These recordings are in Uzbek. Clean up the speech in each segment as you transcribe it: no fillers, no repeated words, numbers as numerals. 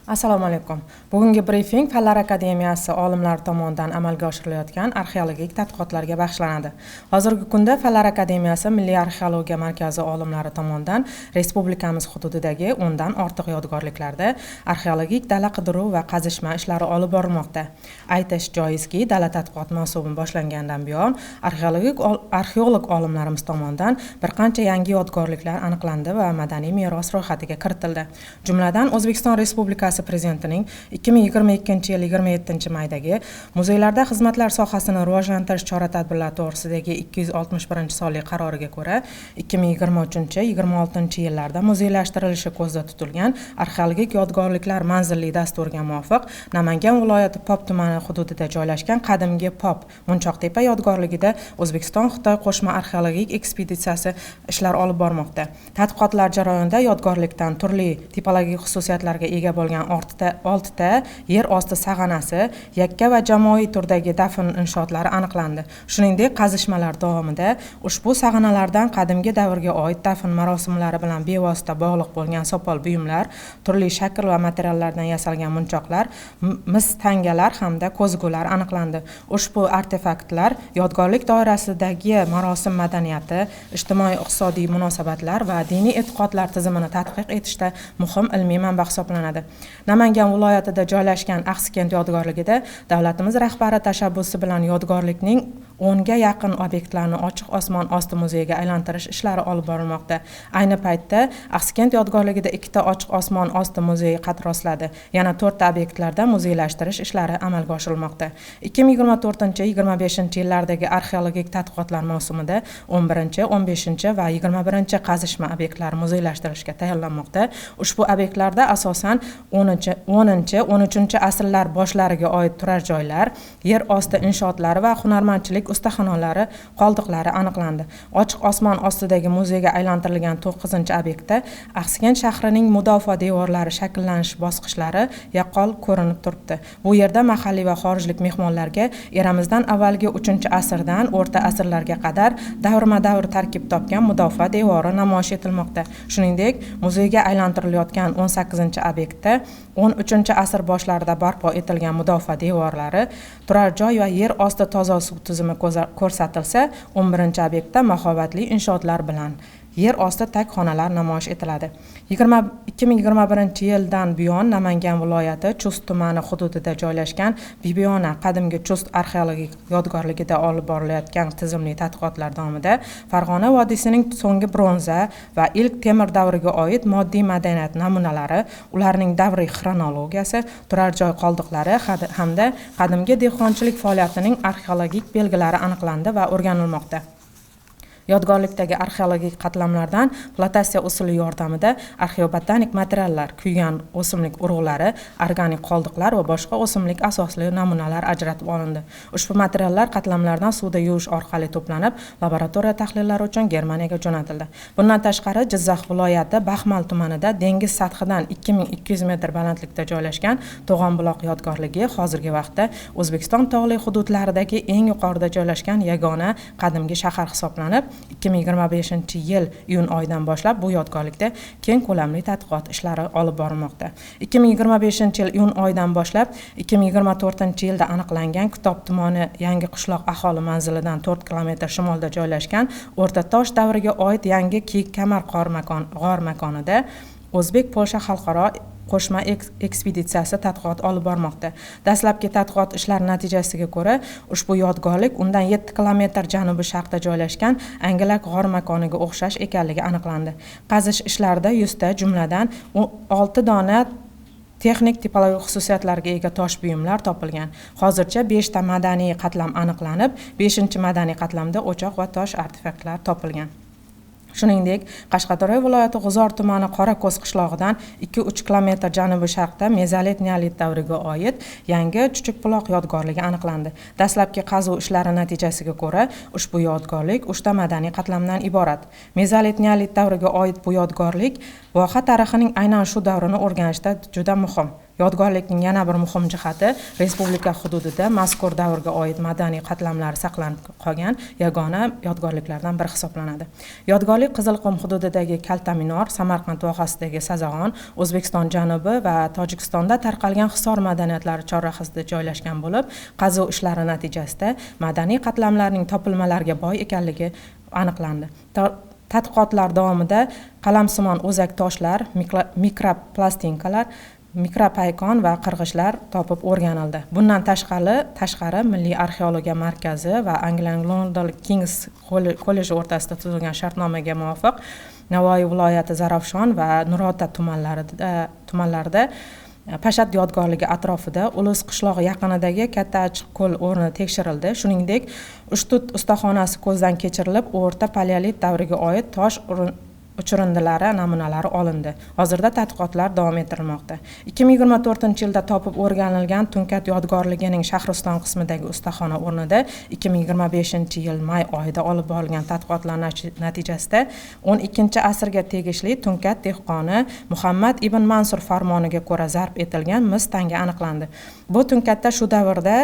Assalomu alaykum. Bugungi brifing Fanlar akademiyasi olimlari tomonidan amalga oshirilayotgan arxeologik tadqiqotlarga bag'ishlanadi. Hozirgi kunda Fanlar akademiyasi Milliy arxeologiya markazi olimlari tomonidan respublikamiz hududidagi 10 dan ortiq yodgorliklarda arxeologik dala qidiruv va qazishma ishlari olib borilmoqda. Aytish joizki, dala tadqiqot mavsumi boshlangandan buyon arxeolog olimlarimiz tomonidan bir qancha yangi yodgorliklar aniqlandi va madaniy meros ro'yxatiga kiritildi. Jumladan O'zbekiston Respublikasi Prezidentining 2022-yil 27-maydagi muzeylarda xizmatlar sohasini rivojlantirish chora-tadbirlari to'g'risidagi 261-sonli qaroriga ko'ra 2023-26 yillarda muzeylashtirilishi ko'zda tutilgan arxeologik yodgorliklar manzilli dasturiga muvofiq Namangan viloyati Pop tumani hududida joylashgan qadimgi Pop Munchoqtepa yodgorligida O'zbekiston-Xitoy qo'shma arxeologik ekspeditsiyasi ishlar olib bormoqda. Tadqiqotlar jarayonida yodgorlikdan turli tipologik xususiyatlarga ega bo'lgan 6 ta yer osti sag'anasi, yakka va jamoaviy turdagi dafn inshootlari aniqlandi. Shuningdek, qazishmalar davomida ushbu sag'analardan qadimgi davrga oid dafn marosimlari bilan bevosita bog'liq bo'lgan sopol buyumlar, turli shakl va materiallardan yasalgan munchoqlar, mis tangalar hamda ko'zgular aniqlandi. Ushbu artefaktlar yodgorlik doirasidagi marosim madaniyati, ijtimoiy-iqtisodiy munosabatlar va diniy e'tiqodlar tizimini tadqiq etishda muhim ilmiy manba hisoblanadi. Namangan viloyatida joylashgan Axsikent yodgorligida davlatimiz rahbari tashabbusi bilan yodgorlikning 10 ga yaqin obyektlarni ochiq osmon osti muzeyiga aylantirish ishlari olib borilmoqda. Ayni paytda Axsikent yodgorligida 2 ta ochiq osmon osti muzeyi qad rostladi. Yana 4 ta obyektlarda muzeylashtirish ishlari amalga oshirilmoqda. 2024-25-yillardagi arxeologik tadqiqotlar mavsumida 11, 15 va 21 qazishma obyektlari muzeylashtirishga tayyorlanmoqda. Ushbu obyektlarda asosan 10-13 asrlar boshlariga oid turar joylar, yer osti inshootlari va hunarmandchilik ustaxonalari qoldiqlari aniqlandi. Ochiq osmon ostidagi muzeyga aylantirilgan 9-obyektda Axsikent shahrining mudofaa devorlari shakllanish bosqichlari yaqqol ko'rinib turibdi. Bu yerda mahalliy va xorijlik mehmonlarga eramizdan avvalgi 3-asrdan o'rta asrlarga qadar davrma-davr tarkib topgan mudofaa devori namoyish etilmoqda. Shuningdek, muzeyga aylantirilayotgan 18-obyektda 13-asr boshlarida barpo etilgan mudofaa devorlari, turar joy va yer osti toza suv tizimi ko'rsatilsa, 11-obyektda mahobatli inshootlar bilan yer osti takxonalar namoyish etiladi. 2021-yildan buyon Namangan viloyati Chust tumani hududida joylashgan Bibiona qadimgi Chust arxeologik yodgorligida olib borilayotgan tizimli tadqiqotlar davomida Farg'ona vodiysining so'nggi bronza va ilk temir davriga oid moddiy madaniyat namunalari, ularning davriy xronologiyasi, turar joy qoldiqlari hamda qadimgi dehqonchilik faoliyatining arxeologik belgilari aniqlandi va o'rganilmoqda. Yodgorlikdagi arxeologik qatlamlardan flotatsiya usuli yordamida arxeobotanik materiallar, kuygan o'simlik urug'lari, organik qoldiqlar va boshqa o'simlik asosli namunalar ajratib olindi. Ushbu materiallar qatlamlardan suvda yuvish orqali to'planib, laboratoriya tahlillari uchun Germaniyaga jo'natildi. Bundan tashqari, Jizzax viloyati Baxmal tumanida dengiz sathidan 2200 metr balandlikda joylashgan To'g'onbuloq yodgorligi hozirgi vaqtda O'zbekiston tog'li hududlaridagi eng yuqorida joylashgan yagona qadimgi shahar hisoblanib, 2025-yil iyun oyidan boshlab bu yodgorlikda keng ko'lamli tadqiqot ishlari olib borilmoqda. 2025-yil iyun oyidan boshlab 2024-yilda aniqlangan Kitob tumani Yangi qishloq aholi manzilidan 4 kilometr shimolda joylashgan O'rta Tosh davriga oid yangi Kiyik Kamar g'or makonida O'zbek-Polsha xalqaro qo'shma ekspeditsiyasi tadqiqot olib bormoqda. Dastlabki tadqiqot ishlari natijasiga ko'ra, ushbu yodgorlik undan 7 kilometr janubi sharqda joylashgan Angilak g'or makoniga o'xshash ekanligi aniqlandi. Qazish ishlarida 100 ta, jumladan 6 dona texnik tipologik xususiyatlarga ega tosh buyumlar topilgan. Hozircha 5 ta madaniy qatlam aniqlanib, 5-madaniy qatlamda o'choq va tosh artefaktlar topilgan. Shuningdek, Qashqadaryo viloyati G'uzor tumani Qorako'z qishlog'idan 2-3 kilometr janubi sharqda mezolit neolit davriga oid yangi Chuchukbuloq yodgorligi aniqlandi. Dastlabki qazuv ishlari natijasiga ko'ra, ushbu yodgorlik 3 ta madaniy qatlamdan iborat. Mezolit neolit davriga oid bu yodgorlik voha tarixining aynan shu davrini o'rganishda juda muhim. Yodgorlikning yana bir muhim jihati respublika hududida mazkur davrga oid madaniy qatlamlar saqlanib qolgan yagona yodgorliklardan biri hisoblanadi. Yodgorlik Qizilqum hududidagi Kaltaminor, Samarqand vohasidagi Sazag'on, O'zbekiston janubi va Tojikistonda tarqalgan Hisor madaniyatlari chorrahasida joylashgan bo'lib, qazuv ishlari natijasida madaniy qatlamlarning topilmalarga boy ekanligi aniqlandi. Tadqiqotlar davomida qalamsimon o'zak toshlar, mikroplastinkalar, mikropaykon va qirg'ichlar topib o'rganildi. Bundan tashqari Milliy arxeologiya markazi va Anglian London King's kolleji o'rtasida tuzilgan shartnomaga muvofiq Navoiy viloyati Zarafshon va Nurota tumanlarida Pashat yodgorligi atrofida Ulus qishlog'i yaqinidagi Katta Achiq ko'l o'rni tekshirildi. Shuningdek, Ushtut ustaxonasi ko'zdan kechirilib, o'rta paleolit davriga oid tosh uchirindilari namunalari olindi. Hozirda tadqiqotlar davom ettirilmoqda. 2024-yilda topib o'rganilgan Tunkat yodgorligining Shahriston qismidagi ustaxona o'rnida 2025-yil may oyida olib borilgan tadqiqotlar natijasida 12-asrga tegishli Tunkat dehqoni Muhammad ibn Mansur farmoniga ko'ra zarb etilgan mis tanga aniqlandi. Bu Tunkatda shu davrda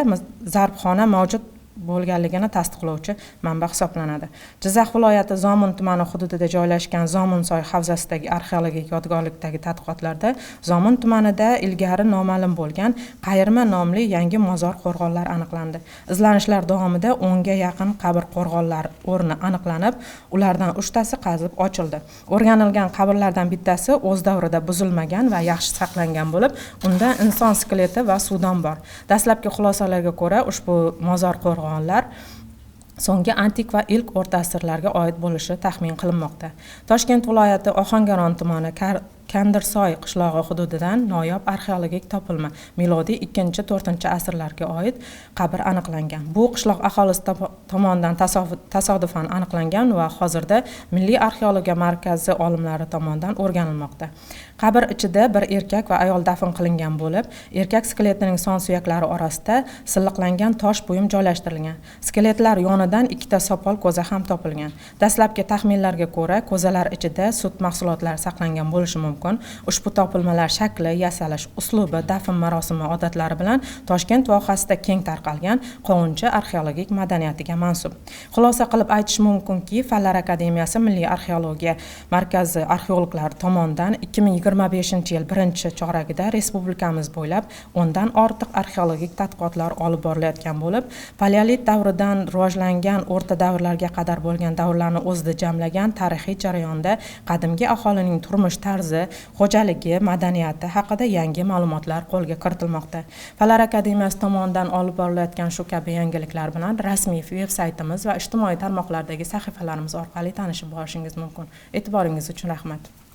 zarbxona mavjud bo'lganligini tasdiqlovchi manba hisoblanadi. Jizzax viloyati Zomin tumani hududida joylashgan Zominsoy havzasidagi arxeologik yodgorlikdagi tadqiqotlarda Zomin tumanida ilgari noma'lum bo'lgan Qayirma nomli yangi mozor qo'rg'onlar aniqlandi. Izlanishlar davomida 10 ga yaqin qabr qo'rg'onlar o'rni aniqlanib, ulardan 3tasi qazib ochildi. O'rganilgan qabrlardan bittasi o'z davrida buzilmagan va yaxshi saqlangan bo'lib, unda inson skeleti va suvdon bor. Dastlabki xulosalarga ko'ra, ushbu mozor qo'rg'onlar so'nggi antik va ilk o'rta asrlarga oid bo'lishi taxmin qilinmoqda. Toshkent viloyati Ohangaron tumani Kandirsoy qishlog'i hududidan noyob arxeologik topilma milodiy 2-4 asrlarga oid qabr aniqlangan. Bu qishloq aholisi tomonidan tasodifan aniqlangan va hozirda Milliy arxeologiya markazi olimlari tomonidan o'rganilmoqda. Qabr ichida bir erkak va ayol dafn qilingan bo'lib, erkak skeletining son suyaklari orasida silliqlangan tosh buyum joylashtirilgan. Skeletlar yonidan 2ta sopol ko'za ham topilgan. Dastlabki taxminlarga ko'ra, ko'zalar ichida sut mahsulotlari saqlangan bo'lishi mumkin. Ushbu topilmalar shakli, yasalish uslubi, dafn marosimi odatlari bilan Toshkent vohasida keng tarqalgan qovunchi arxeologik madaniyatiga mansub. Xulosa qilib aytish mumkinki, Fanlar akademiyasi Milliy arxeologiya markazi arxeologlari tomonidan 2025-yil 1-choragida respublikamiz bo'ylab 10dan ortiq arxeologik tadqiqotlar olib borilayotgan bo'lib, paleolit davridan rivojlangan o'rta davrlarga qadar bo'lgan davrlarni o'zida jamlagan tarixiy jarayonda qadimgi aholining turmush tarzi, xo'jaligi, madaniyati haqida yangi ma'lumotlar qo'lga kiritilmoqda. Fanlar akademiyasi tomonidan olib borilayotgan shu kabi yangiliklar bilan rasmiy veb-saytimiz va ijtimoiy tarmoqlardagi sahifalarimiz orqali tanishib borishingiz mumkin. E'tiboringiz uchun rahmat.